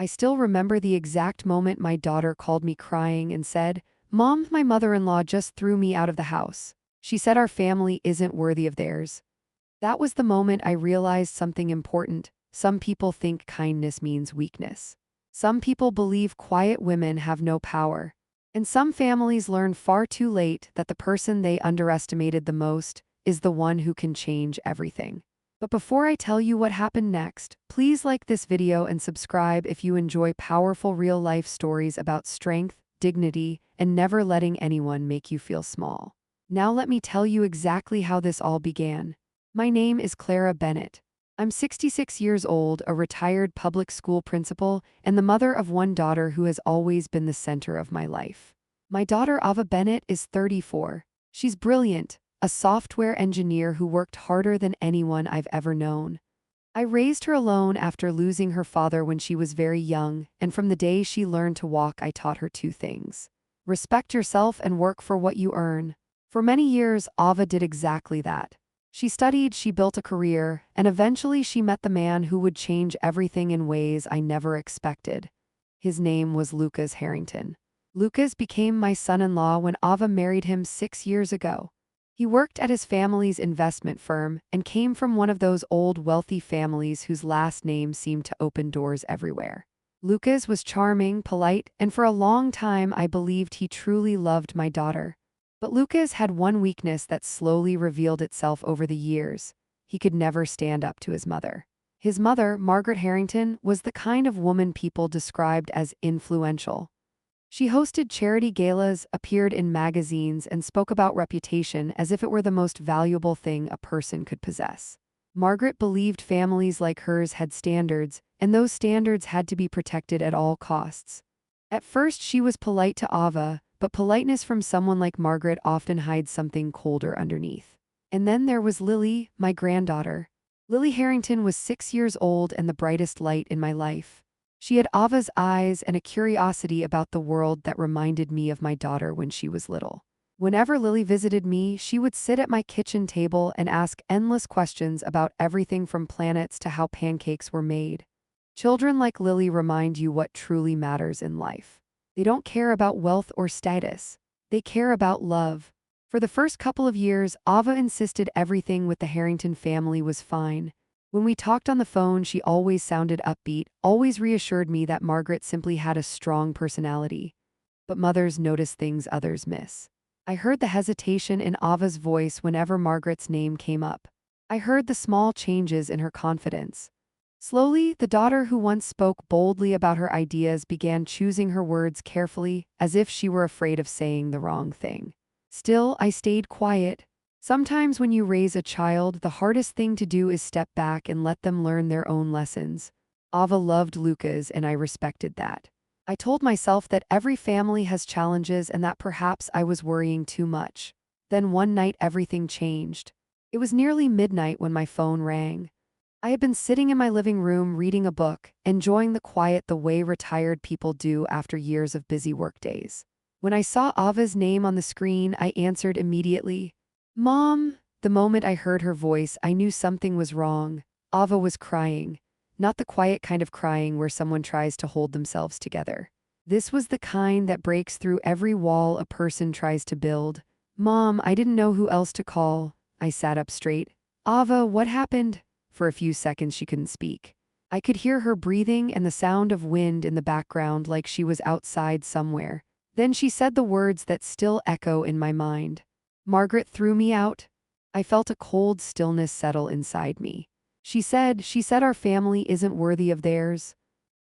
I still remember the exact moment my daughter called me crying and said, "Mom, my mother-in-law just threw me out of the house. She said our family isn't worthy of theirs." That was the moment I realized something important. Some people think kindness means weakness. Some people believe quiet women have no power. And some families learn far too late that the person they underestimated the most is the one who can change everything. But before I tell you what happened next, please like this video and subscribe if you enjoy powerful real-life stories about strength, dignity, and never letting anyone make you feel small. Now let me tell you exactly how this all began. My name is Clara Bennett. I'm 66 years old, a retired public school principal, and the mother of one daughter who has always been the center of my life. My daughter Ava Bennett is 34. She's brilliant, a software engineer who worked harder than anyone I've ever known. I raised her alone after losing her father when she was very young, and from the day she learned to walk, I taught her two things: respect yourself and work for what you earn. For many years, Ava did exactly that. She studied, she built a career, and eventually she met the man who would change everything in ways I never expected. His name was Lucas Harrington. Lucas became my son-in-law when Ava married him 6 years ago. He worked at his family's investment firm and came from one of those old wealthy families whose last name seemed to open doors everywhere. Lucas was charming, polite, and for a long time I believed he truly loved my daughter. But Lucas had one weakness that slowly revealed itself over the years. He could never stand up to his mother. His mother, Margaret Harrington, was the kind of woman people described as influential. She hosted charity galas, appeared in magazines, and spoke about reputation as if it were the most valuable thing a person could possess. Margaret believed families like hers had standards, and those standards had to be protected at all costs. At first, she was polite to Ava, but politeness from someone like Margaret often hides something colder underneath. And then there was Lily, my granddaughter. Lily Harrington was 6 years old and the brightest light in my life. She had Ava's eyes and a curiosity about the world that reminded me of my daughter when she was little. Whenever Lily visited me, she would sit at my kitchen table and ask endless questions about everything from planets to how pancakes were made. Children like Lily remind you what truly matters in life. They don't care about wealth or status. They care about love. For the first couple of years, Ava insisted everything with the Harrington family was fine. When we talked on the phone, she always sounded upbeat, always reassured me that Margaret simply had a strong personality. But mothers notice things others miss. I heard the hesitation in Ava's voice whenever Margaret's name came up. I heard the small changes in her confidence. Slowly, the daughter who once spoke boldly about her ideas began choosing her words carefully, as if she were afraid of saying the wrong thing. Still, I stayed quiet. Sometimes when you raise a child, the hardest thing to do is step back and let them learn their own lessons. Ava loved Lucas, and I respected that. I told myself that every family has challenges and that perhaps I was worrying too much. Then one night everything changed. It was nearly midnight when my phone rang. I had been sitting in my living room reading a book, enjoying the quiet the way retired people do after years of busy workdays. When I saw Ava's name on the screen, I answered immediately. "Mom." The moment I heard her voice, I knew something was wrong. Ava was crying. Not the quiet kind of crying where someone tries to hold themselves together. This was the kind that breaks through every wall a person tries to build. "Mom, I didn't know who else to call." I sat up straight. "Ava, what happened?" For a few seconds she couldn't speak. I could hear her breathing and the sound of wind in the background like she was outside somewhere. Then she said the words that still echo in my mind. "Margaret threw me out." I felt a cold stillness settle inside me. She said our family isn't worthy of theirs."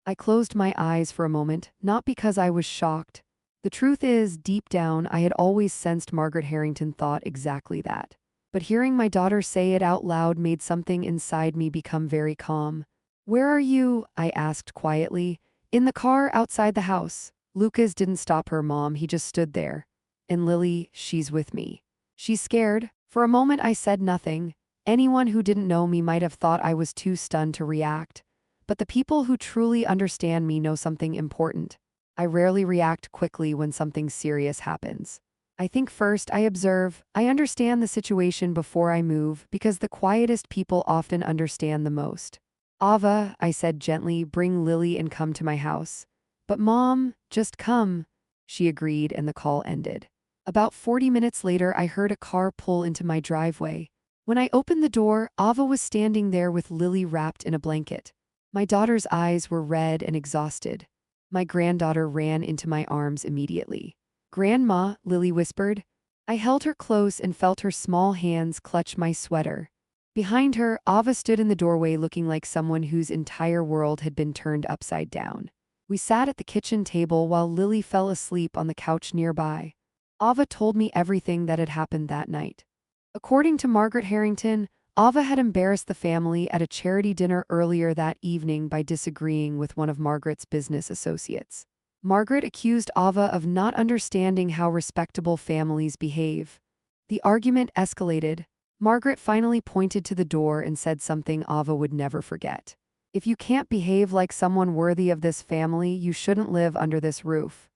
I closed my eyes for a moment, not because I was shocked. The truth is, deep down, I had always sensed Margaret Harrington thought exactly that. But hearing my daughter say it out loud made something inside me become very calm. "Where are you?" I asked quietly. "In the car outside the house." Lucas didn't stop her, Mom, he just stood there. "And Lily, she's with me." "She's scared?" For a moment I said nothing. Anyone who didn't know me might have thought I was too stunned to react. But the people who truly understand me know something important. I rarely react quickly when something serious happens. I think first, I observe, I understand the situation before I move, because the quietest people often understand the most. Ava, I said gently, bring Lily and come to my house. But Mom, just come. She agreed and the call ended. About 40 minutes later, I heard a car pull into my driveway. When I opened the door, Ava was standing there with Lily wrapped in a blanket. My daughter's eyes were red and exhausted. My granddaughter ran into my arms immediately. Grandma, Lily whispered. I held her close and felt her small hands clutch my sweater. Behind her, Ava stood in the doorway looking like someone whose entire world had been turned upside down. We sat at the kitchen table while Lily fell asleep on the couch nearby. Ava told me everything that had happened that night. According to Margaret Harrington, Ava had embarrassed the family at a charity dinner earlier that evening by disagreeing with one of Margaret's business associates. Margaret accused Ava of not understanding how respectable families behave. The argument escalated. Margaret finally pointed to the door and said something Ava would never forget. If you can't behave like someone worthy of this family, you shouldn't live under this roof.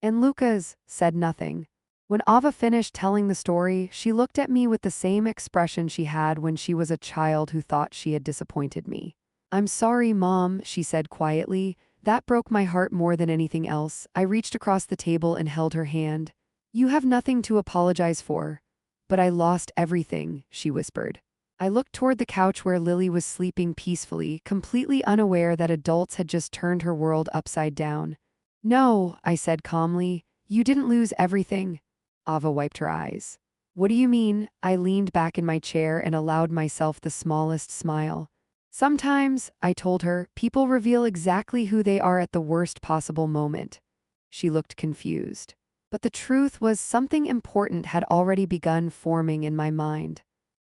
And Lucas said nothing. When Ava finished telling the story, she looked at me with the same expression she had when she was a child who thought she had disappointed me. I'm sorry, Mom, she said quietly. That broke my heart more than anything else. I reached across the table and held her hand. You have nothing to apologize for. But I lost everything, she whispered. I looked toward the couch where Lily was sleeping peacefully, completely unaware that adults had just turned her world upside down. No, I said calmly, you didn't lose everything. Ava wiped her eyes. What do you mean? I leaned back in my chair and allowed myself the smallest smile. Sometimes, I told her, people reveal exactly who they are at the worst possible moment. She looked confused. But the truth was something important had already begun forming in my mind.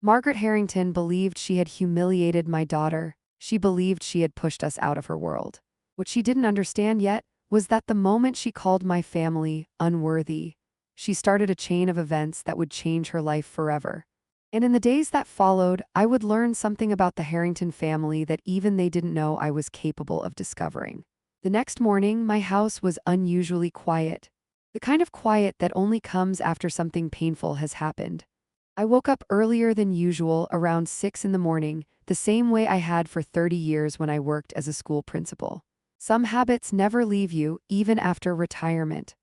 Margaret Harrington believed she had humiliated my daughter. She believed she had pushed us out of her world. What she didn't understand yet was that the moment she called my family unworthy, she started a chain of events that would change her life forever. And in the days that followed, I would learn something about the Harrington family that even they didn't know I was capable of discovering. The next morning, my house was unusually quiet. The kind of quiet that only comes after something painful has happened. I woke up earlier than usual, around 6 in the morning, the same way I had for 30 years when I worked as a school principal. Some habits never leave you, even after retirement.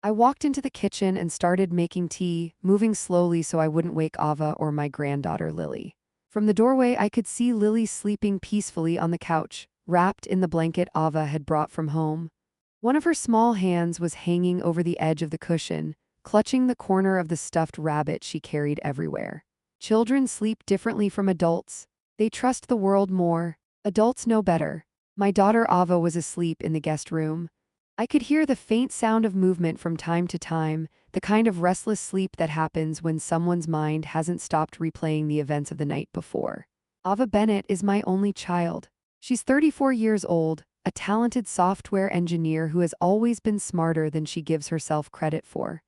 I walked into the kitchen and started making tea, moving slowly so I wouldn't wake Ava or my granddaughter Lily. From the doorway, I could see Lily sleeping peacefully on the couch, wrapped in the blanket Ava had brought from home. One of her small hands was hanging over the edge of the cushion, clutching the corner of the stuffed rabbit she carried everywhere. Children sleep differently from adults. They trust the world more. Adults know better. My daughter Ava was asleep in the guest room. I could hear the faint sound of movement from time to time, the kind of restless sleep that happens when someone's mind hasn't stopped replaying the events of the night before. Ava Bennett is my only child. She's 34 years old, a talented software engineer who has always been smarter than she gives herself credit for.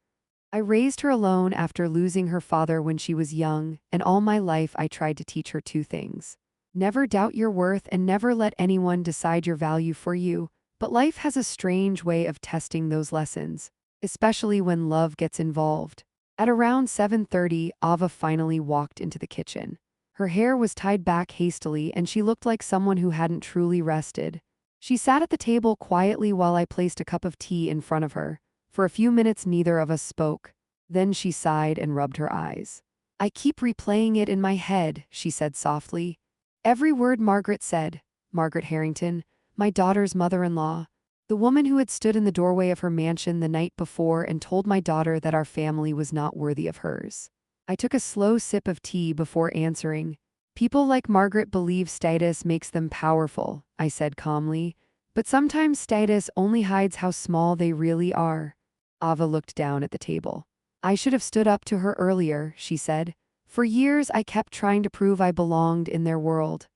I raised her alone after losing her father when she was young, and all my life I tried to teach her two things. Never doubt your worth and never let anyone decide your value for you. But life has a strange way of testing those lessons, especially when love gets involved. At around 7:30, Ava finally walked into the kitchen. Her hair was tied back hastily and she looked like someone who hadn't truly rested. She sat at the table quietly while I placed a cup of tea in front of her. For a few minutes neither of us spoke. Then she sighed and rubbed her eyes. I keep replaying it in my head, she said softly. Every word Margaret said. Margaret Harrington, my daughter's mother-in-law, the woman who had stood in the doorway of her mansion the night before and told my daughter that our family was not worthy of hers. I took a slow sip of tea before answering. People like Margaret believe status makes them powerful, I said calmly, but sometimes status only hides how small they really are. Ava looked down at the table. I should have stood up to her earlier, she said. For years I kept trying to prove I belonged in their world.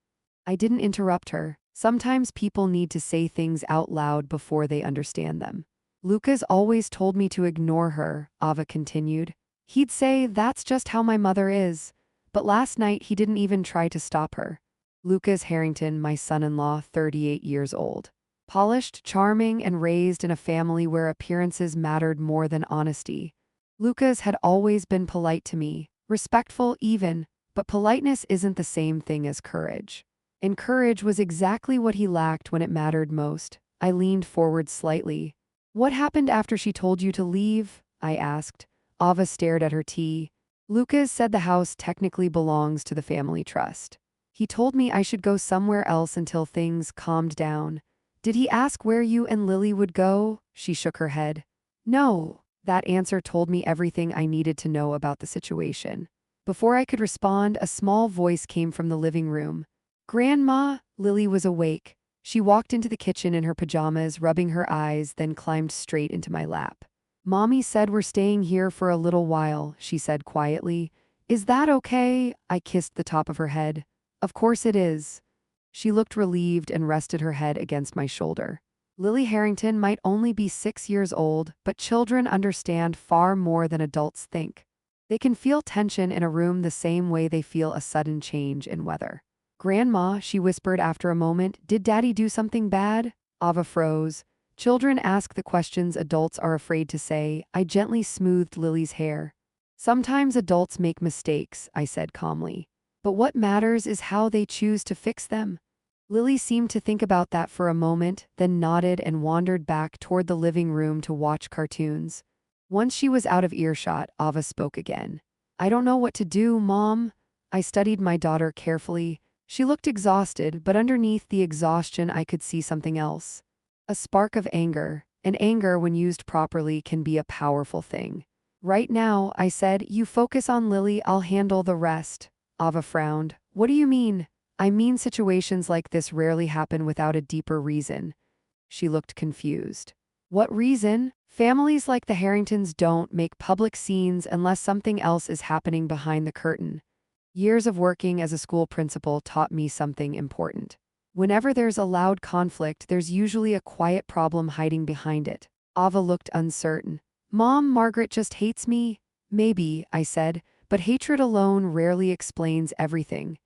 I didn't interrupt her. Sometimes people need to say things out loud before they understand them. Lucas always told me to ignore her, Ava continued. He'd say, that's just how my mother is. But last night he didn't even try to stop her. Lucas Harrington, my son-in-law, 38 years old. Polished, charming, and raised in a family where appearances mattered more than honesty. Lucas had always been polite to me, respectful even, but politeness isn't the same thing as courage. And courage was exactly what he lacked when it mattered most. I leaned forward slightly. What happened after she told you to leave? I asked. Ava stared at her tea. Lucas said the house technically belongs to the family trust. He told me I should go somewhere else until things calmed down. Did he ask where you and Lily would go? She shook her head. No. That answer told me everything I needed to know about the situation. Before I could respond, a small voice came from the living room. Grandma, Lily was awake. She walked into the kitchen in her pajamas, rubbing her eyes, then climbed straight into my lap. Mommy said we're staying here for a little while, she said quietly. Is that okay? I kissed the top of her head. Of course it is. She looked relieved and rested her head against my shoulder. Lily Harrington might only be 6 years old, but children understand far more than adults think. They can feel tension in a room the same way they feel a sudden change in weather. Grandma, she whispered after a moment, did Daddy do something bad? Ava froze. Children ask the questions adults are afraid to say. I gently smoothed Lily's hair. Sometimes adults make mistakes, I said calmly. But what matters is how they choose to fix them. Lily seemed to think about that for a moment, then nodded and wandered back toward the living room to watch cartoons. Once she was out of earshot, Ava spoke again. I don't know what to do, Mom. I studied my daughter carefully. She looked exhausted, but underneath the exhaustion I could see something else. A spark of anger, and anger when used properly can be a powerful thing. Right now, I said, you focus on Lily, I'll handle the rest. Ava frowned. What do you mean? I mean situations like this rarely happen without a deeper reason. She looked confused. What reason? Families like the Harringtons don't make public scenes unless something else is happening behind the curtain. Years of working as a school principal taught me something important. Whenever there's a loud conflict, there's usually a quiet problem hiding behind it. Ava looked uncertain. Mom, Margaret just hates me? Maybe, I said, but hatred alone rarely explains everything.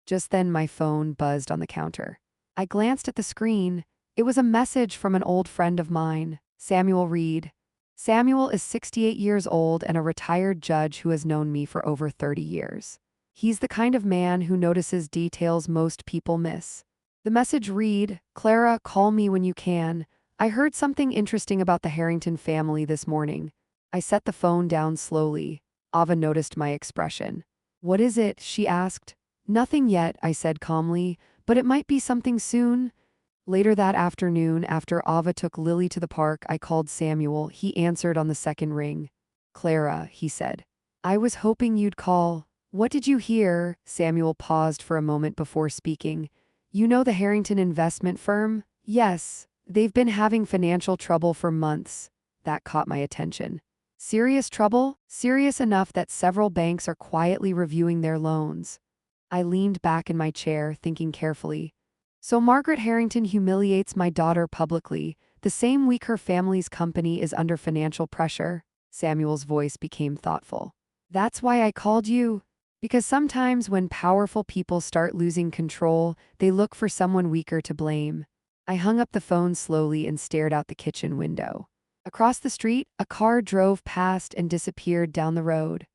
Just then my phone buzzed on the counter. I glanced at the screen. It was a message from an old friend of mine, Samuel Reed. Samuel is 68 years old and a retired judge who has known me for over 30 years. He's the kind of man who notices details most people miss. The message read, Clara, call me when you can. I heard something interesting about the Harrington family this morning. I set the phone down slowly. Ava noticed my expression. What is it? She asked. Nothing yet, I said calmly, but it might be something soon. Later that afternoon, after Ava took Lily to the park, I called Samuel. He answered on the second ring. Clara, he said. I was hoping you'd call. What did you hear? Samuel paused for a moment before speaking. You know the Harrington investment firm? Yes. They've been having financial trouble for months. That caught my attention. Serious trouble? Serious enough that several banks are quietly reviewing their loans. I leaned back in my chair, thinking carefully. So Margaret Harrington humiliates my daughter publicly, the same week her family's company is under financial pressure. Samuel's voice became thoughtful. That's why I called you. Because sometimes when powerful people start losing control, they look for someone weaker to blame. I hung up the phone slowly and stared out the kitchen window. Across the street, a car drove past and disappeared down the road.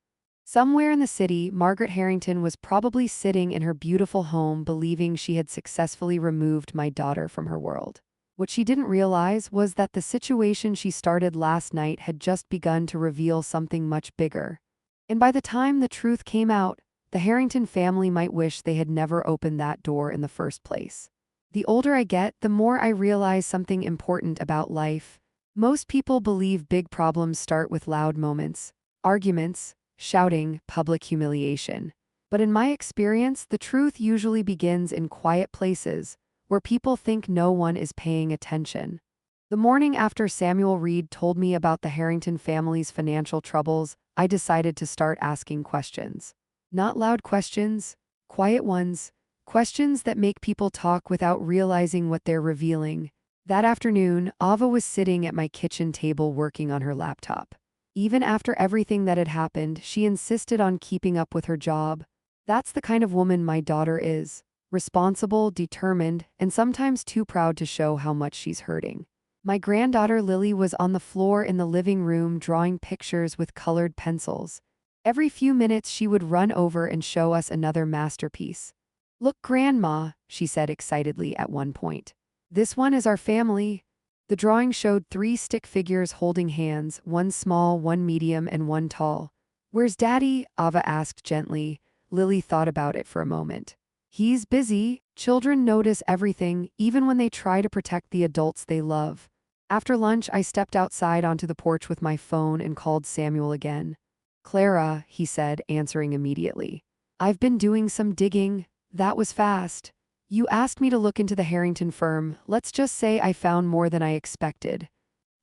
Somewhere in the city, Margaret Harrington was probably sitting in her beautiful home believing she had successfully removed my daughter from her world. What she didn't realize was that the situation she started last night had just begun to reveal something much bigger. And by the time the truth came out, the Harrington family might wish they had never opened that door in the first place. The older I get, the more I realize something important about life. Most people believe big problems start with loud moments, arguments, shouting, public humiliation. But in my experience, the truth usually begins in quiet places, where people think no one is paying attention. The morning after Samuel Reed told me about the Harrington family's financial troubles, I decided to start asking questions. Not loud questions, quiet ones, questions that make people talk without realizing what they're revealing. That afternoon, Ava was sitting at my kitchen table working on her laptop. Even after everything that had happened, she insisted on keeping up with her job. That's the kind of woman my daughter is. Responsible, determined, and sometimes too proud to show how much she's hurting. My granddaughter Lily was on the floor in the living room drawing pictures with colored pencils. Every few minutes she would run over and show us another masterpiece. Look, Grandma, she said excitedly at one point. This one is our family. The drawing showed 3 stick figures holding hands, one small, one medium, and one tall. Where's Daddy? Ava asked gently. Lily thought about it for a moment. He's busy. Children notice everything, even when they try to protect the adults they love. After lunch, I stepped outside onto the porch with my phone and called Samuel again. Clara, he said, answering immediately. I've been doing some digging. That was fast. You asked me to look into the Harrington firm. Let's just say I found more than I expected.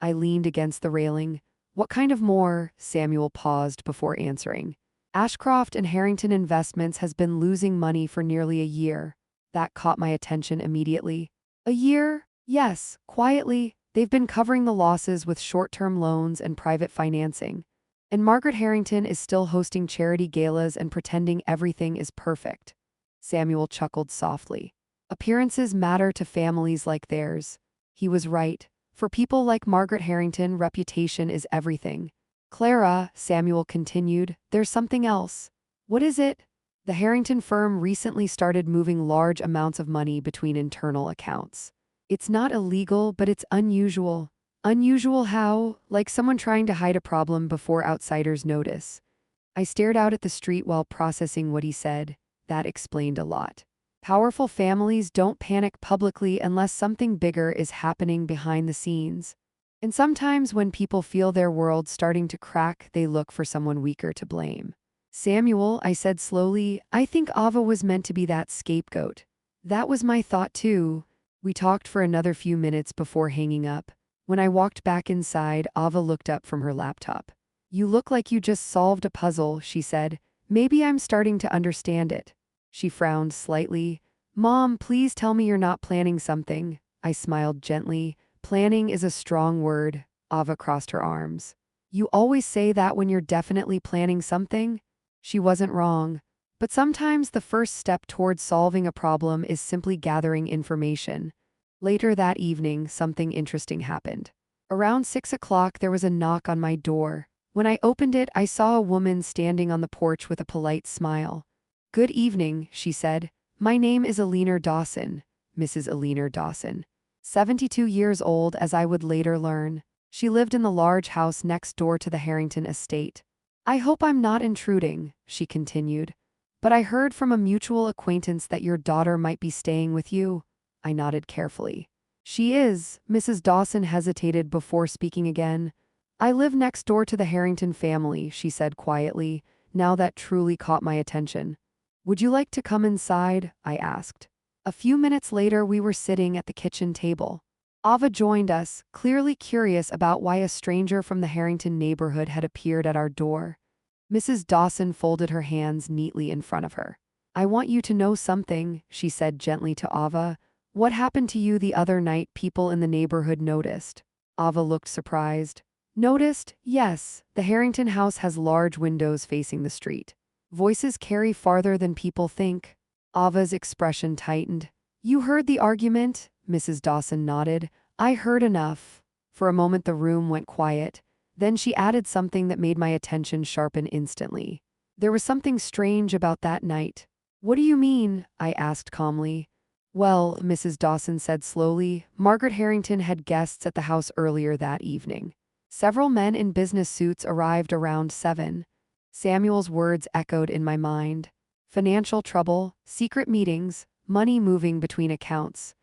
I leaned against the railing. What kind of more? Samuel paused before answering. Ashcroft and Harrington Investments has been losing money for nearly a year. That caught my attention immediately. A year? Yes, quietly. They've been covering the losses with short-term loans and private financing. And Margaret Harrington is still hosting charity galas and pretending everything is perfect. Samuel chuckled softly. Appearances matter to families like theirs. He was right. For people like Margaret Harrington, reputation is everything. Clara, Samuel continued, there's something else. What is it? The Harrington firm recently started moving large amounts of money between internal accounts. It's not illegal, but it's unusual. Unusual how? Like someone trying to hide a problem before outsiders notice. I stared out at the street while processing what he said. That explained a lot. Powerful families don't panic publicly unless something bigger is happening behind the scenes. And sometimes when people feel their world starting to crack, they look for someone weaker to blame. Samuel, I said slowly, I think Ava was meant to be that scapegoat. That was my thought too. We talked for another few minutes before hanging up. When I walked back inside, Ava looked up from her laptop. You look like you just solved a puzzle, she said. Maybe I'm starting to understand it. She frowned slightly. Mom, please tell me you're not planning something. I smiled gently. Planning is a strong word. Ava crossed her arms. You always say that when you're definitely planning something? She wasn't wrong. But sometimes the first step towards solving a problem is simply gathering information. Later that evening, something interesting happened. Around 6 o'clock, there was a knock on my door. When I opened it, I saw a woman standing on the porch with a polite smile. Good evening, she said. My name is Alina Dawson, Mrs. Alina Dawson. 72 years old, as I would later learn. She lived in the large house next door to the Harrington estate. I hope I'm not intruding, she continued. But I heard from a mutual acquaintance that your daughter might be staying with you. I nodded carefully. She is, Mrs. Dawson hesitated before speaking again. I live next door to the Harrington family, she said quietly. Now that truly caught my attention. Would you like to come inside? I asked. A few minutes later, we were sitting at the kitchen table. Ava joined us, clearly curious about why a stranger from the Harrington neighborhood had appeared at our door. Mrs. Dawson folded her hands neatly in front of her. I want you to know something, she said gently to Ava. What happened to you the other night? People in the neighborhood noticed. Ava looked surprised. Noticed? Yes. The Harrington house has large windows facing the street. Voices carry farther than people think. Ava's expression tightened. You heard the argument? Mrs. Dawson nodded. I heard enough. For a moment the room went quiet. Then she added something that made my attention sharpen instantly. There was something strange about that night. What do you mean? I asked calmly. Well, Mrs. Dawson said slowly, Margaret Harrington had guests at the house earlier that evening. Several men in business suits arrived around 7. Samuel's words echoed in my mind. Financial trouble, secret meetings, money moving between accounts.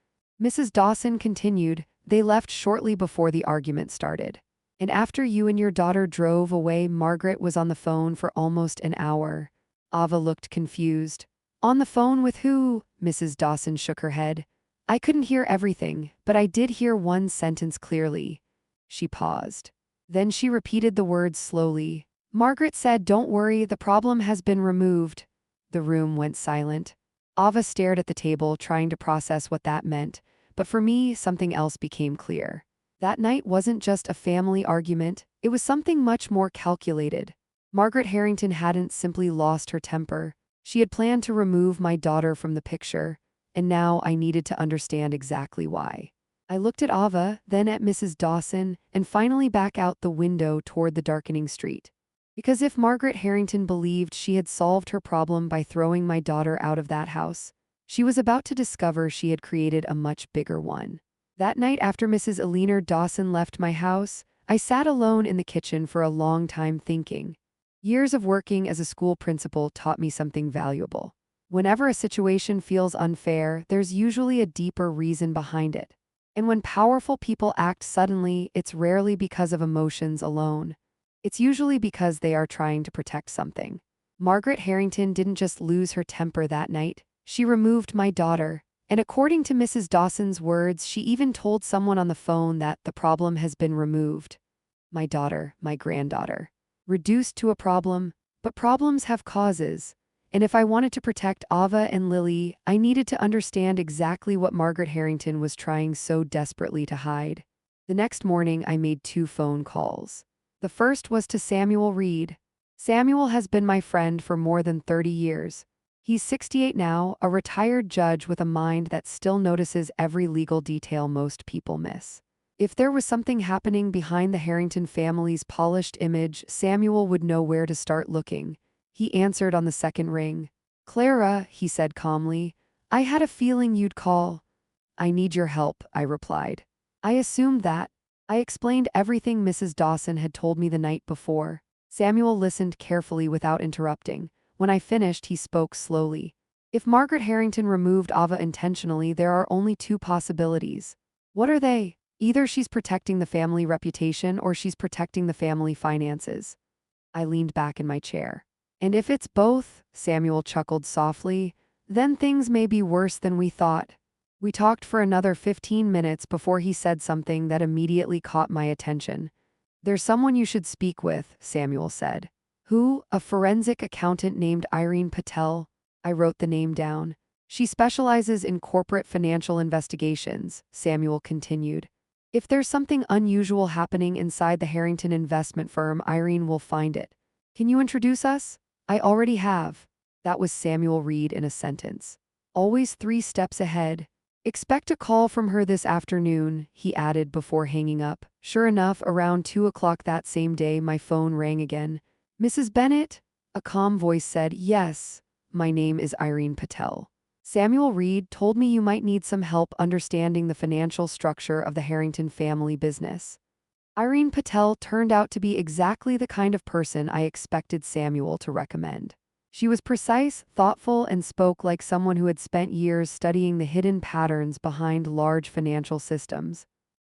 Mrs. Dawson continued, they left shortly before the argument started. And after you and your daughter drove away, Margaret was on the phone for almost an hour. Ava looked confused. On the phone with who? Mrs. Dawson shook her head. I couldn't hear everything, but I did hear one sentence clearly. She paused. Then she repeated the words slowly. Margaret said, don't worry, the problem has been removed. The room went silent. Ava stared at the table, trying to process what that meant, but for me, something else became clear. That night wasn't just a family argument, it was something much more calculated. Margaret Harrington hadn't simply lost her temper. She had planned to remove my daughter from the picture, and now I needed to understand exactly why. I looked at Ava, then at Mrs. Dawson, and finally back out the window toward the darkening street. Because if Margaret Harrington believed she had solved her problem by throwing my daughter out of that house, She was about to discover she had created a much bigger one. That night after Mrs. Eleanor Dawson left my house, I sat alone in the kitchen for a long time thinking. Years of working as a school principal taught me something valuable. Whenever a situation feels unfair, there's usually a deeper reason behind it. And when powerful people act suddenly, it's rarely because of emotions alone. It's usually because they are trying to protect something. Margaret Harrington didn't just lose her temper that night, she removed my daughter. And according to Mrs. Dawson's words, she even told someone on the phone that the problem has been removed. My daughter, my granddaughter. Reduced to a problem, but problems have causes. And if I wanted to protect Ava and Lily, I needed to understand exactly what Margaret Harrington was trying so desperately to hide. The next morning, I made 2 phone calls. The first was to Samuel Reed. Samuel has been my friend for more than 30 years. He's 68 now, a retired judge with a mind that still notices every legal detail most people miss. If there was something happening behind the Harrington family's polished image, Samuel would know where to start looking. He answered on the second ring. "Clara," he said calmly, "I had a feeling you'd call." "I need your help," I replied. I assumed that. I explained everything Mrs. Dawson had told me the night before. Samuel listened carefully without interrupting. When I finished, he spoke slowly. "If Margaret Harrington removed Ava intentionally, there are only 2 possibilities. What are they? Either she's protecting the family reputation or she's protecting the family finances." I leaned back in my chair. "And if it's both," Samuel chuckled softly, "then things may be worse than we thought." We talked for another 15 minutes before he said something that immediately caught my attention. "There's someone you should speak with," Samuel said. "Who? A forensic accountant named Irene Patel." I wrote the name down. "She specializes in corporate financial investigations," Samuel continued. "If there's something unusual happening inside the Harrington investment firm, Irene will find it. Can you introduce us?" "I already have." That was Samuel Reed in a sentence. "Always 3 steps ahead. Expect a call from her this afternoon," he added before hanging up. Sure enough, around 2 o'clock that same day, my phone rang again. "Mrs. Bennett?" A calm voice said, "Yes. My name is Irene Patel. Samuel Reed told me you might need some help understanding the financial structure of the Harrington family business." Irene Patel turned out to be exactly the kind of person I expected Samuel to recommend. She was precise, thoughtful, and spoke like someone who had spent years studying the hidden patterns behind large financial systems.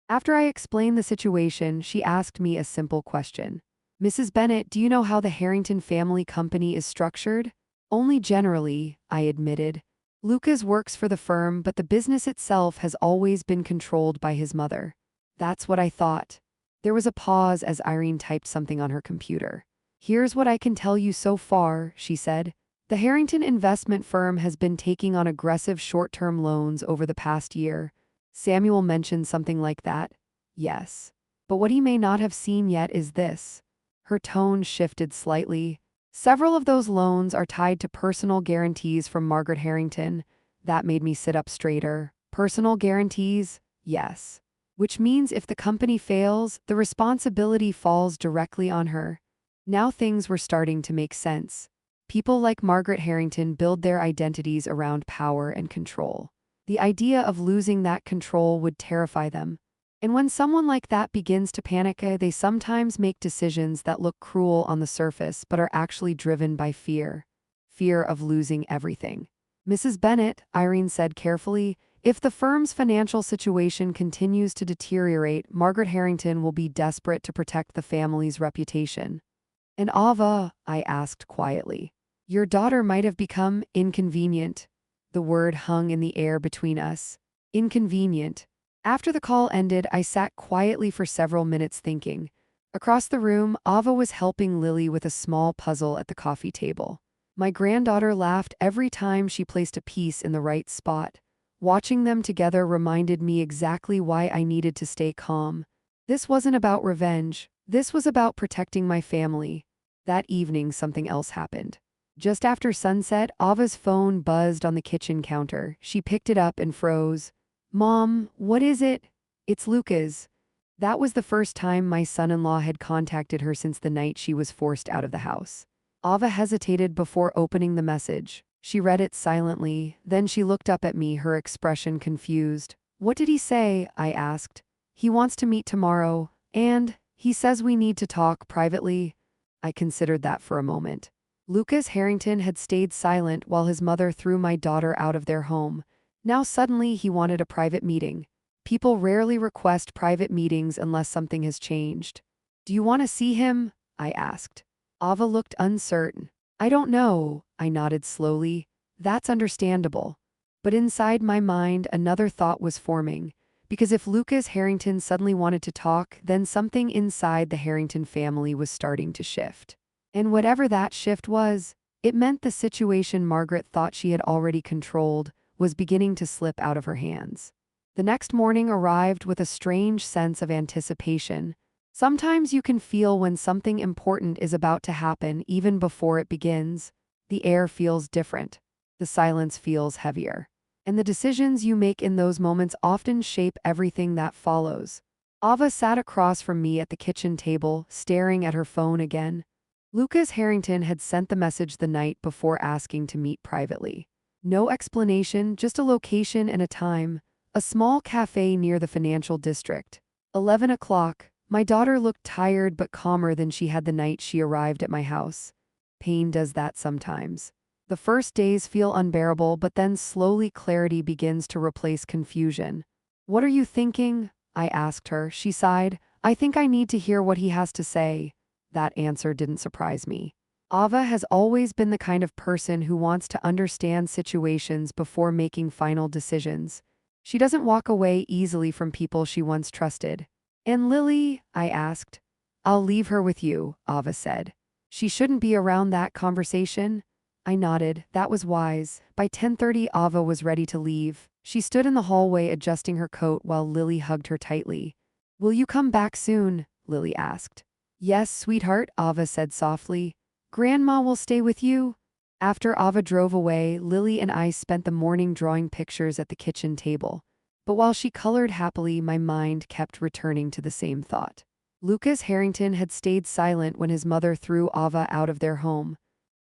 After I explained the situation, she asked me a simple question. "Mrs. Bennett, do you know how the Harrington family company is structured?" "Only generally," I admitted. "Lucas works for the firm, but the business itself has always been controlled by his mother." "That's what I thought." There was a pause as Irene typed something on her computer. "Here's what I can tell you so far," she said. "The Harrington investment firm has been taking on aggressive short-term loans over the past year." Samuel mentioned something like that. "Yes. But what he may not have seen yet is this." Her tone shifted slightly. "Several of those loans are tied to personal guarantees from Margaret Harrington." That made me sit up straighter. "Personal guarantees?" "Yes. Which means if the company fails, the responsibility falls directly on her." Now things were starting to make sense. People like Margaret Harrington build their identities around power and control. The idea of losing that control would terrify them. And when someone like that begins to panic, they sometimes make decisions that look cruel on the surface but are actually driven by fear. Fear of losing everything. "Mrs. Bennett," Irene said carefully, "if the firm's financial situation continues to deteriorate, Margaret Harrington will be desperate to protect the family's reputation." "And Ava?" I asked quietly. "Your daughter might have become inconvenient." The word hung in the air between us. Inconvenient. After the call ended, I sat quietly for several minutes thinking. Across the room, Ava was helping Lily with a small puzzle at the coffee table. My granddaughter laughed every time she placed a piece in the right spot. Watching them together reminded me exactly why I needed to stay calm. This wasn't about revenge. This was about protecting my family. That evening, something else happened. Just after sunset, Ava's phone buzzed on the kitchen counter. She picked it up and froze. "Mom, what is it?" "It's Lucas." That was the first time my son-in-law had contacted her since the night she was forced out of the house. Ava hesitated before opening the message. She read it silently, then she looked up at me, her expression confused. "What did he say?" I asked. "He wants to meet tomorrow, and he says we need to talk privately." I considered that for a moment. Lucas Harrington had stayed silent while his mother threw my daughter out of their home. Now suddenly he wanted a private meeting. People rarely request private meetings unless something has changed. "Do you want to see him?" I asked. Ava looked uncertain. "I don't know," I nodded slowly. "That's understandable." But inside my mind, another thought was forming. Because if Lucas Harrington suddenly wanted to talk, then something inside the Harrington family was starting to shift. And whatever that shift was, it meant the situation Margaret thought she had already controlled was beginning to slip out of her hands. The next morning arrived with a strange sense of anticipation. Sometimes you can feel when something important is about to happen even before it begins. The air feels different. The silence feels heavier. And the decisions you make in those moments often shape everything that follows. Ava sat across from me at the kitchen table, staring at her phone again. Lucas Harrington had sent the message the night before asking to meet privately. No explanation, just a location and a time. A small cafe near the financial district. 11 o'clock. My daughter looked tired but calmer than she had the night she arrived at my house. Pain does that sometimes. The first days feel unbearable, but then slowly clarity begins to replace confusion. "What are you thinking?" I asked her. She sighed. "I think I need to hear what he has to say." That answer didn't surprise me. Ava has always been the kind of person who wants to understand situations before making final decisions. She doesn't walk away easily from people she once trusted. "And Lily?" I asked. "I'll leave her with you," Ava said. "She shouldn't be around that conversation." I nodded. That was wise. By 10:30, Ava was ready to leave. She stood in the hallway adjusting her coat while Lily hugged her tightly. "Will you come back soon?" Lily asked. "Yes, sweetheart," Ava said softly. "Grandma will stay with you?" After Ava drove away, Lily and I spent the morning drawing pictures at the kitchen table. But while she colored happily, my mind kept returning to the same thought. Lucas Harrington had stayed silent when his mother threw Ava out of their home.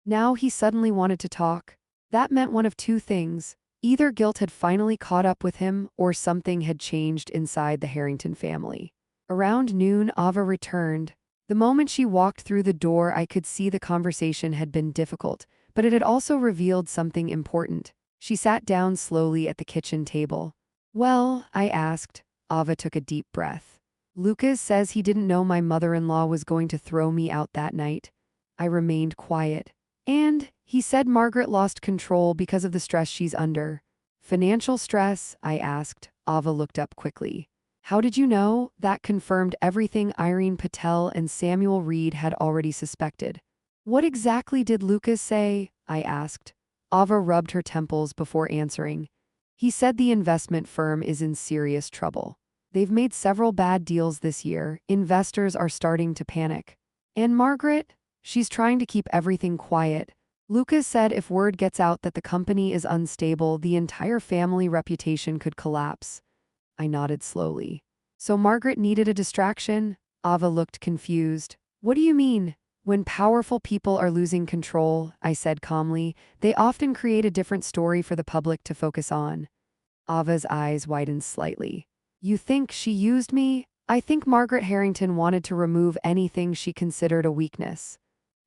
Now he suddenly wanted to talk. That meant one of two things. Either guilt had finally caught up with him, or something had changed inside the Harrington family. Around noon, Ava returned. The moment she walked through the door, I could see the conversation had been difficult, but it had also revealed something important. She sat down slowly at the kitchen table. "Well," I asked. Ava took a deep breath. "Lucas says he didn't know my mother-in-law was going to throw me out that night." I remained quiet. "And he said Margaret lost control because of the stress she's under." "Financial stress?" I asked. Ava looked up quickly. "How did you know?" That confirmed everything Irene Patel and Samuel Reed had already suspected. "What exactly did Lucas say?" I asked. Ava rubbed her temples before answering. "He said the investment firm is in serious trouble. They've made several bad deals this year. Investors are starting to panic. And Margaret? She's trying to keep everything quiet. Lucas said if word gets out that the company is unstable, the entire family reputation could collapse." I nodded slowly. "So Margaret needed a distraction?" Ava looked confused. "What do you mean?" "When powerful people are losing control," I said calmly, "they often create a different story for the public to focus on." Ava's eyes widened slightly. "You think she used me?" "I think Margaret Harrington wanted to remove anything she considered a weakness."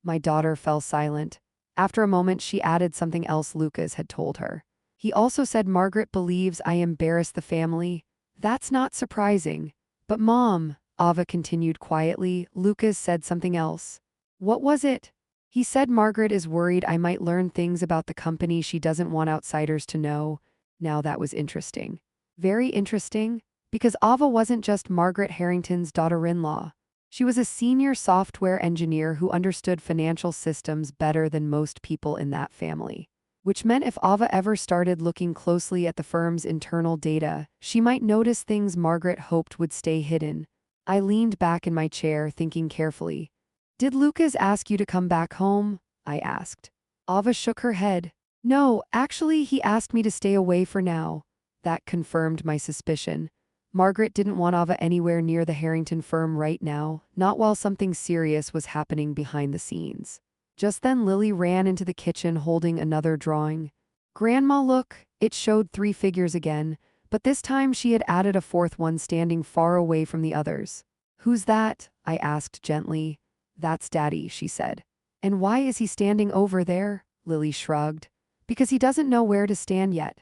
My daughter fell silent. After a moment, she added something else Lucas had told her. "He also said Margaret believes I embarrassed the family." "That's not surprising." "But Mom," Ava continued quietly, "Lucas said something else." "What was it?" "He said Margaret is worried I might learn things about the company she doesn't want outsiders to know." Now that was interesting. Very interesting, because Ava wasn't just Margaret Harrington's daughter-in-law. She was a senior software engineer who understood financial systems better than most people in that family. Which meant if Ava ever started looking closely at the firm's internal data, she might notice things Margaret hoped would stay hidden. I leaned back in my chair, thinking carefully. "Did Lucas ask you to come back home?" I asked. Ava shook her head. "No, actually he asked me to stay away for now." That confirmed my suspicion. Margaret didn't want Ava anywhere near the Harrington firm right now, not while something serious was happening behind the scenes. Just then Lily ran into the kitchen holding another drawing. Grandma, look, it showed 3 figures again, but this time she had added a fourth one standing far away from the others. Who's that? I asked gently. That's Daddy, she said. And why is he standing over there? Lily shrugged. Because he doesn't know where to stand yet.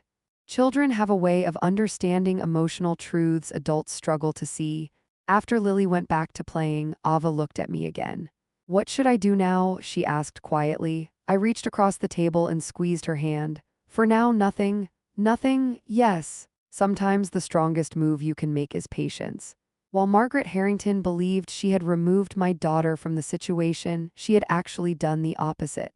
Children have a way of understanding emotional truths adults struggle to see. After Lily went back to playing, Ava looked at me again. What should I do now? She asked quietly. I reached across the table and squeezed her hand. For now, nothing. Nothing? Yes. Sometimes the strongest move you can make is patience. While Margaret Harrington believed she had removed my daughter from the situation, she had actually done the opposite.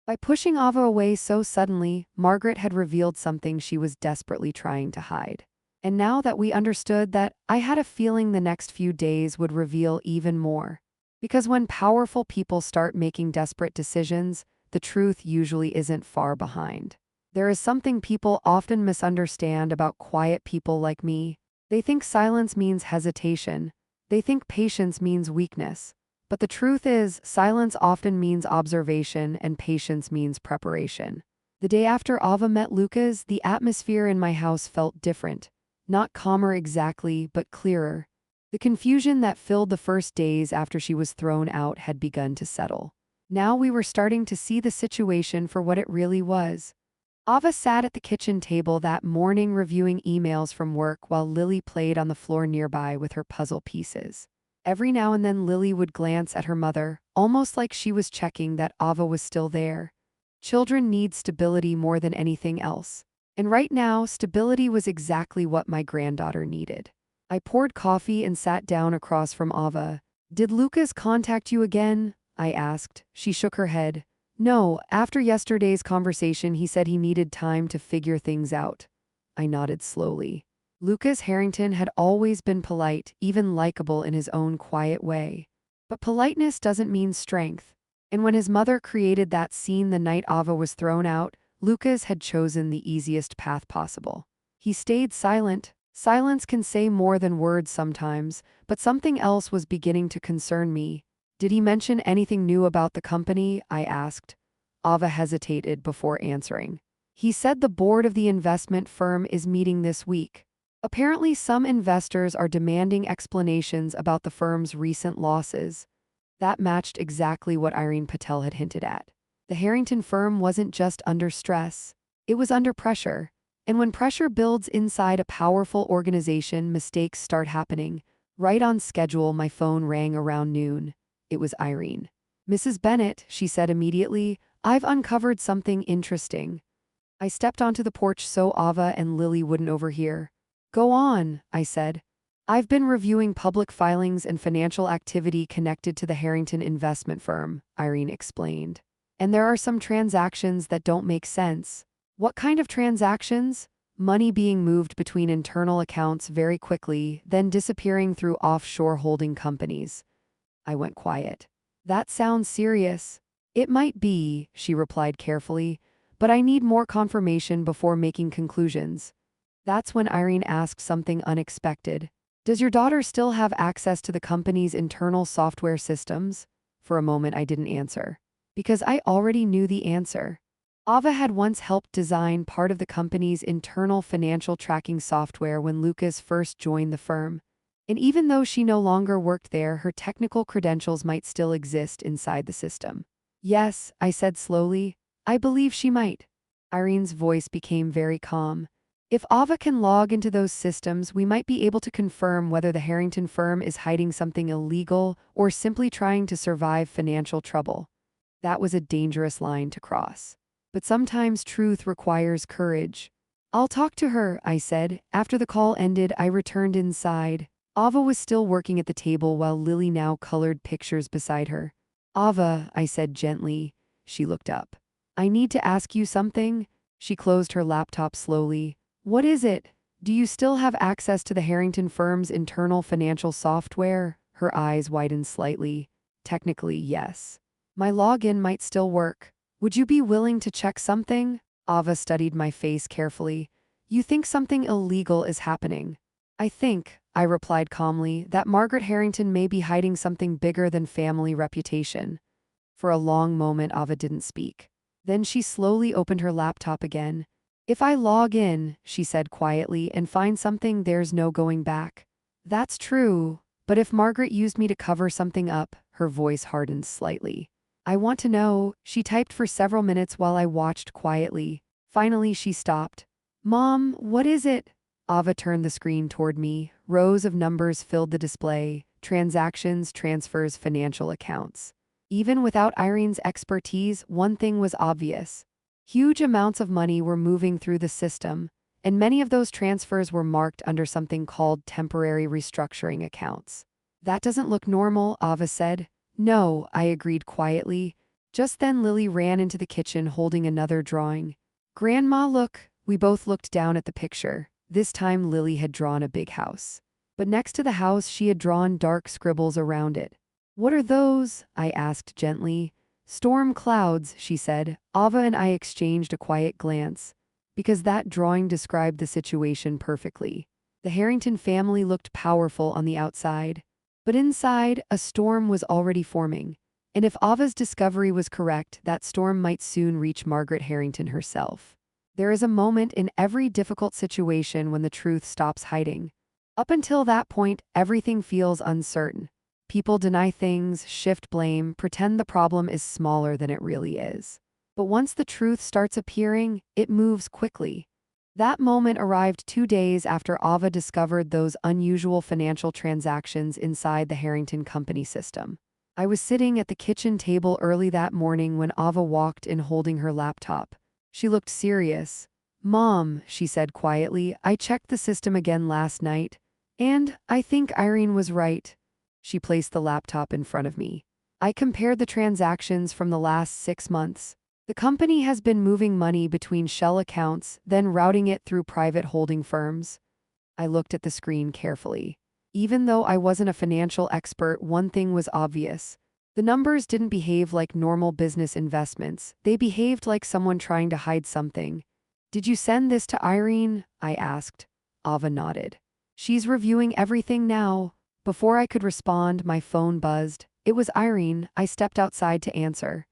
By pushing Ava away so suddenly, Margaret had revealed something she was desperately trying to hide. And now that we understood that, I had a feeling the next few days would reveal even more. Because when powerful people start making desperate decisions, the truth usually isn't far behind. There is something people often misunderstand about quiet people like me. They think silence means hesitation. They think patience means weakness. But the truth is, silence often means observation and patience means preparation. The day after Ava met Lucas, the atmosphere in my house felt different. Not calmer exactly, but clearer. The confusion that filled the first days after she was thrown out had begun to settle. Now we were starting to see the situation for what it really was. Ava sat at the kitchen table that morning reviewing emails from work while Lily played on the floor nearby with her puzzle pieces. Every now and then Lily would glance at her mother, almost like she was checking that Ava was still there. Children need stability more than anything else. And right now, stability was exactly what my granddaughter needed. I poured coffee and sat down across from Ava. Did Lucas contact you again? I asked. She shook her head. No, after yesterday's conversation he said he needed time to figure things out. I nodded slowly. Lucas Harrington had always been polite, even likable in his own quiet way. But politeness doesn't mean strength. And when his mother created that scene the night Ava was thrown out, Lucas had chosen the easiest path possible. He stayed silent. Silence can say more than words sometimes, but something else was beginning to concern me. Did he mention anything new about the company? I asked. Ava hesitated before answering. He said the board of the investment firm is meeting this week. Apparently some investors are demanding explanations about the firm's recent losses. That matched exactly what Irene Patel had hinted at. The Harrington firm wasn't just under stress. It was under pressure. And when pressure builds inside a powerful organization, mistakes start happening. Right on schedule, my phone rang around noon. It was Irene. Mrs. Bennett, she said immediately, I've uncovered something interesting. I stepped onto the porch so Ava and Lily wouldn't overhear. Go on, I said. I've been reviewing public filings and financial activity connected to the Harrington investment firm, Irene explained. And there are some transactions that don't make sense. What kind of transactions? Money being moved between internal accounts very quickly, then disappearing through offshore holding companies. I went quiet. That sounds serious. It might be, she replied carefully, but I need more confirmation before making conclusions. That's when Irene asked something unexpected. Does your daughter still have access to the company's internal software systems? For a moment I didn't answer. Because I already knew the answer. Ava had once helped design part of the company's internal financial tracking software when Lucas first joined the firm. And even though she no longer worked there, her technical credentials might still exist inside the system. Yes, I said slowly. I believe she might. Irene's voice became very calm. If Ava can log into those systems, we might be able to confirm whether the Harrington firm is hiding something illegal or simply trying to survive financial trouble. That was a dangerous line to cross. But sometimes truth requires courage. I'll talk to her, I said. After the call ended, I returned inside. Ava was still working at the table while Lily now colored pictures beside her. Ava, I said gently. She looked up. I need to ask you something. She closed her laptop slowly. What is it? Do you still have access to the Harrington firm's internal financial software? Her eyes widened slightly. Technically, yes. My login might still work. Would you be willing to check something? Ava studied my face carefully. You think something illegal is happening. I think, I replied calmly, that Margaret Harrington may be hiding something bigger than family reputation. For a long moment, Ava didn't speak. Then she slowly opened her laptop again. If I log in, she said quietly, and find something, there's no going back. That's true. But if Margaret used me to cover something up, her voice hardened slightly. I want to know, she typed for several minutes while I watched quietly. Finally, she stopped. Mom, what is it? Ava turned the screen toward me. Rows of numbers filled the display. Transactions, transfers, financial accounts. Even without Irene's expertise, one thing was obvious. Huge amounts of money were moving through the system, and many of those transfers were marked under something called temporary restructuring accounts. That doesn't look normal, Ava said. No, I agreed quietly. Just then Lily ran into the kitchen holding another drawing. Grandma, look. We both looked down at the picture. This time Lily had drawn a big house. But next to the house she had drawn dark scribbles around it. What are those? I asked gently. Storm clouds, she said. Ava and I exchanged a quiet glance, because that drawing described the situation perfectly. The Harrington family looked powerful on the outside, but inside, a storm was already forming. And if Ava's discovery was correct, that storm might soon reach Margaret Harrington herself. There is a moment in every difficult situation when the truth stops hiding. Up until that point, everything feels uncertain. People deny things, shift blame, pretend the problem is smaller than it really is. But once the truth starts appearing, it moves quickly. That moment arrived 2 days after Ava discovered those unusual financial transactions inside the Harrington company system. I was sitting at the kitchen table early that morning when Ava walked in holding her laptop. She looked serious. Mom, she said quietly, I checked the system again last night, and I think Irene was right. She placed the laptop in front of me. I compared the transactions from the last 6 months. The company has been moving money between shell accounts, then routing it through private holding firms. I looked at the screen carefully. Even though I wasn't a financial expert, one thing was obvious. The numbers didn't behave like normal business investments. They behaved like someone trying to hide something. Did you send this to Irene? I asked. Ava nodded. She's reviewing everything now. Before I could respond, my phone buzzed. It was Irene. I stepped outside to answer.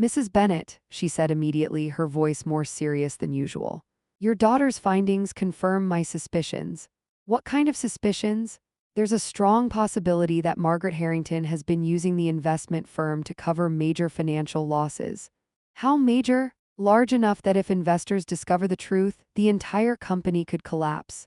Mrs. Bennet, she said immediately, her voice more serious than usual. Your daughter's findings confirm my suspicions. What kind of suspicions? There's a strong possibility that Margaret Harrington has been using the investment firm to cover major financial losses. How major? Large enough that if investors discover the truth, the entire company could collapse.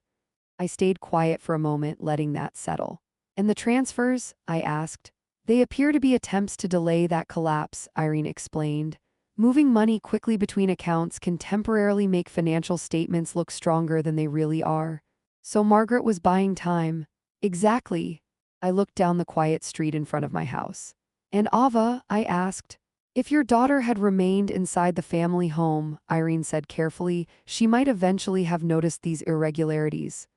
I stayed quiet for a moment, letting that settle. And the transfers? I asked. They appear to be attempts to delay that collapse, Irene explained. Moving money quickly between accounts can temporarily make financial statements look stronger than they really are. So Margaret was buying time. Exactly. I looked down the quiet street in front of my house. And Ava, I asked. If your daughter had remained inside the family home, Irene said carefully, she might eventually have noticed these irregularities.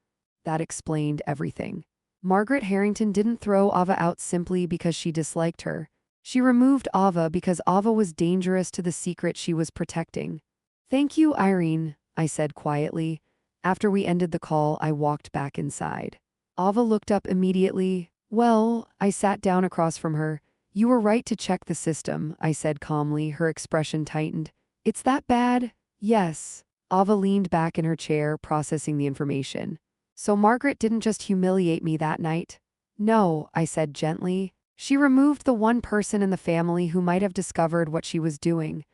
That explained everything. Margaret Harrington didn't throw Ava out simply because she disliked her. She removed Ava because Ava was dangerous to the secret she was protecting. Thank you, Irene, I said quietly. After we ended the call, I walked back inside. Ava looked up immediately. Well, I sat down across from her. You were right to check the system, I said calmly, her expression tightened. It's that bad? Yes. Ava leaned back in her chair, processing the information. So Margaret didn't just humiliate me that night? No, I said gently. She removed the one person in the family who might have discovered what she was doing.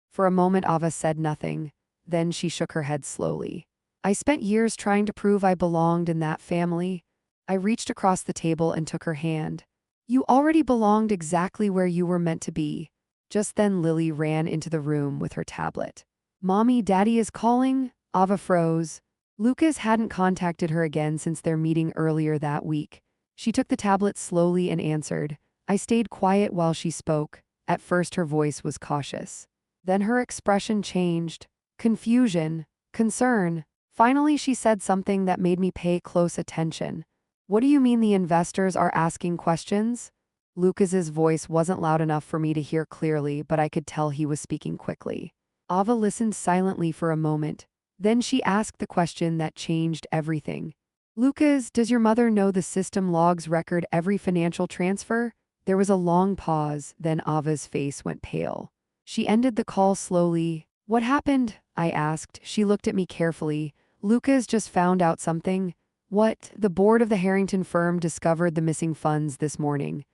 For a moment Ava said nothing. Then she shook her head slowly. I spent years trying to prove I belonged in that family. I reached across the table and took her hand. You already belonged exactly where you were meant to be. Just then Lily ran into the room with her tablet. Mommy, Daddy is calling? Ava froze. Lucas hadn't contacted her again since their meeting earlier that week. She took the tablet slowly and answered. I stayed quiet while she spoke. At first her voice was cautious. Then her expression changed. Confusion. Concern. Finally she said something that made me pay close attention. What do you mean the investors are asking questions? Lucas's voice wasn't loud enough for me to hear clearly, but I could tell he was speaking quickly. Ava listened silently for a moment. Then she asked the question that changed everything. Lucas, does your mother know the system logs record every financial transfer? There was a long pause, then Ava's face went pale. She ended the call slowly. "What happened?" I asked. She looked at me carefully. "Lucas just found out something." "What?" "The board of the Harrington firm discovered the missing funds this morning."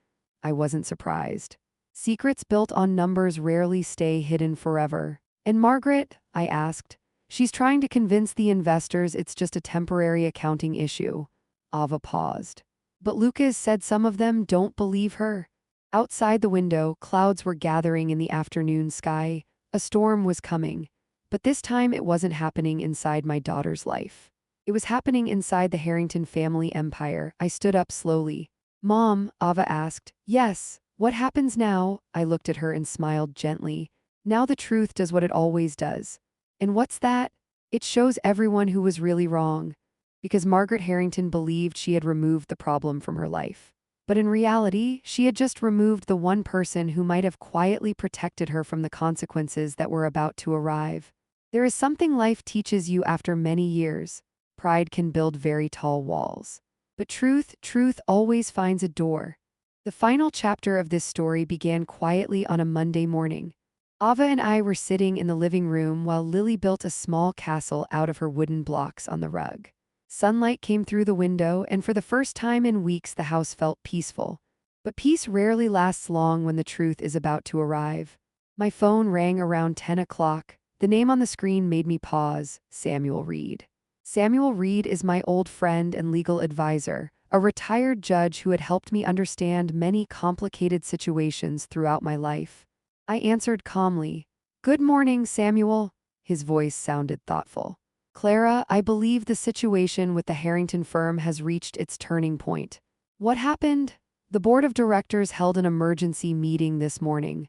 I wasn't surprised. Secrets built on numbers rarely stay hidden forever. "And Margaret?" I asked. "She's trying to convince the investors it's just a temporary accounting issue." Ava paused. "But Lucas said some of them don't believe her." Outside the window, clouds were gathering in the afternoon sky. A storm was coming. But this time it wasn't happening inside my daughter's life. It was happening inside the Harrington family empire. I stood up slowly. "Mom," Ava asked. "Yes. What happens now?" I looked at her and smiled gently. "Now the truth does what it always does." "And what's that?" "It shows everyone who was really wrong." Because Margaret Harrington believed she had removed the problem from her life. But in reality, she had just removed the one person who might have quietly protected her from the consequences that were about to arrive. There is something life teaches you after many years. Pride can build very tall walls. But truth always finds a door. The final chapter of this story began quietly on a Monday morning. Ava and I were sitting in the living room while Lily built a small castle out of her wooden blocks on the rug. Sunlight came through the window, and for the first time in weeks the house felt peaceful. But peace rarely lasts long when the truth is about to arrive. My phone rang around 10 o'clock. The name on the screen made me pause. Samuel Reed. Samuel Reed is my old friend and legal advisor, a retired judge who had helped me understand many complicated situations throughout my life. I answered calmly. "Good morning, Samuel." His voice sounded thoughtful. "Clara, I believe the situation with the Harrington firm has reached its turning point." "What happened?" "The board of directors held an emergency meeting this morning."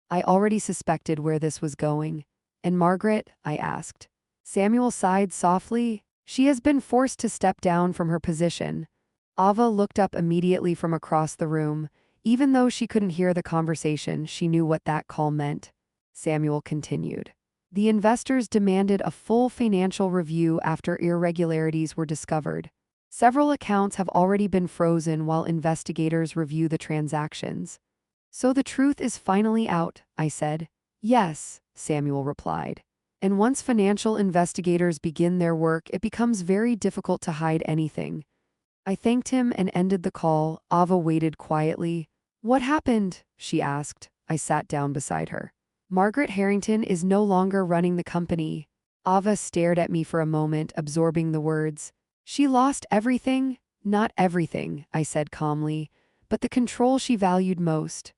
I already suspected where this was going. "And Margaret?" I asked. Samuel sighed softly. "She has been forced to step down from her position." Ava looked up immediately from across the room. Even though she couldn't hear the conversation, she knew what that call meant. Samuel continued. "The investors demanded a full financial review after irregularities were discovered. Several accounts have already been frozen while investigators review the transactions." "So the truth is finally out," I said. "Yes," Samuel replied. "And once financial investigators begin their work, it becomes very difficult to hide anything." I thanked him and ended the call. Ava waited quietly. "What happened?" she asked. I sat down beside her. "Margaret Harrington is no longer running the company." Ava stared at me for a moment, absorbing the words. "She lost everything?" "Not everything," I said calmly, "but the control she valued most."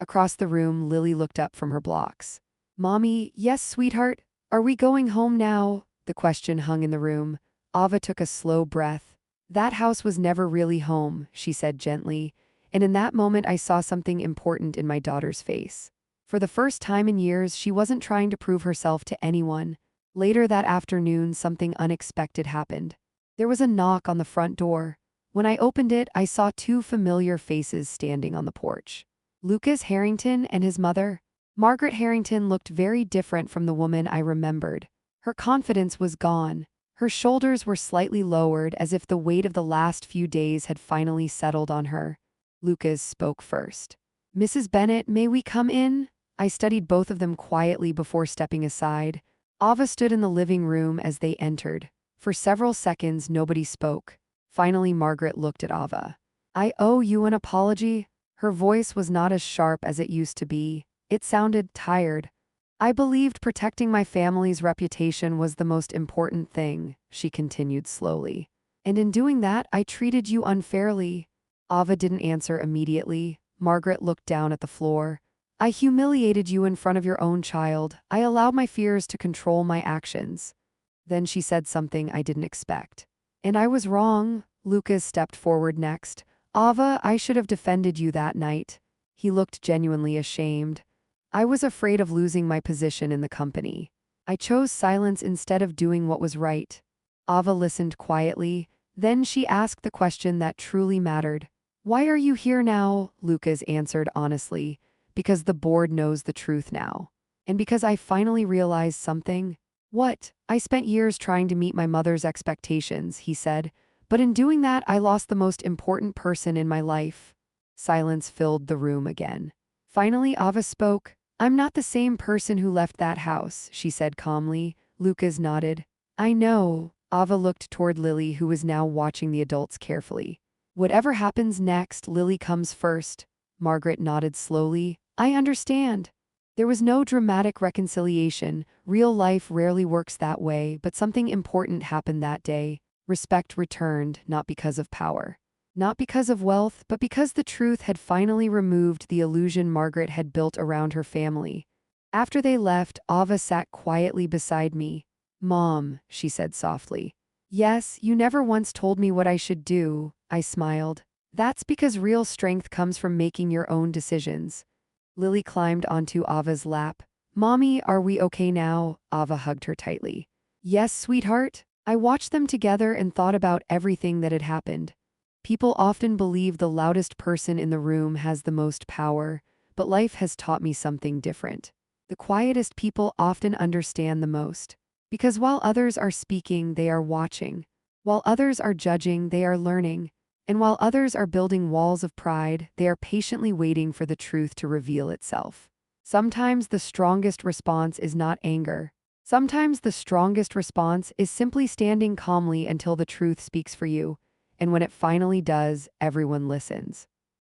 Across the room, Lily looked up from her blocks. "Mommy, yes, sweetheart? Are we going home now?" The question hung in the room. Ava took a slow breath. "That house was never really home," she said gently, and in that moment I saw something important in my daughter's face. For the first time in years, she wasn't trying to prove herself to anyone. Later that afternoon, something unexpected happened. There was a knock on the front door. When I opened it, I saw two familiar faces standing on the porch. Lucas Harrington and his mother. Margaret Harrington looked very different from the woman I remembered. Her confidence was gone. Her shoulders were slightly lowered, as if the weight of the last few days had finally settled on her. Lucas spoke first. "Mrs. Bennett, may we come in?" I studied both of them quietly before stepping aside. Ava stood in the living room as they entered. For several seconds, nobody spoke. Finally, Margaret looked at Ava. "I owe you an apology." Her voice was not as sharp as it used to be. It sounded tired. "I believed protecting my family's reputation was the most important thing," she continued slowly. "And in doing that, I treated you unfairly." Ava didn't answer immediately. Margaret looked down at the floor. "I humiliated you in front of your own child. I allowed my fears to control my actions." Then she said something I didn't expect. "And I was wrong." Lucas stepped forward next. "Ava, I should have defended you that night." He looked genuinely ashamed. "I was afraid of losing my position in the company. I chose silence instead of doing what was right." Ava listened quietly. Then she asked the question that truly mattered. "Why are you here now?" Lucas answered honestly. "Because the board knows the truth now. And because I finally realized something." "What?" "I spent years trying to meet my mother's expectations," he said. "But in doing that, I lost the most important person in my life." Silence filled the room again. Finally, Ava spoke. I'm not the same person who left that house, she said calmly. Lucas nodded. I know. Ava looked toward Lily, who was now watching the adults carefully. Whatever happens next, Lily comes first. Margaret nodded slowly. I understand. There was no dramatic reconciliation. Real life rarely works that way, but something important happened that day. Respect returned, not because of power. Not because of wealth, but because the truth had finally removed the illusion Margaret had built around her family. After they left, Ava sat quietly beside me. Mom, she said softly. Yes, you never once told me what I should do, I smiled. That's because real strength comes from making your own decisions. Lily climbed onto Ava's lap. Mommy, are we okay now? Ava hugged her tightly. Yes, sweetheart. I watched them together and thought about everything that had happened. People often believe the loudest person in the room has the most power, but life has taught me something different. The quietest people often understand the most. Because while others are speaking, they are watching. While others are judging, they are learning. And while others are building walls of pride, they are patiently waiting for the truth to reveal itself. Sometimes the strongest response is not anger. Sometimes the strongest response is simply standing calmly until the truth speaks for you. And when it finally does, everyone listens.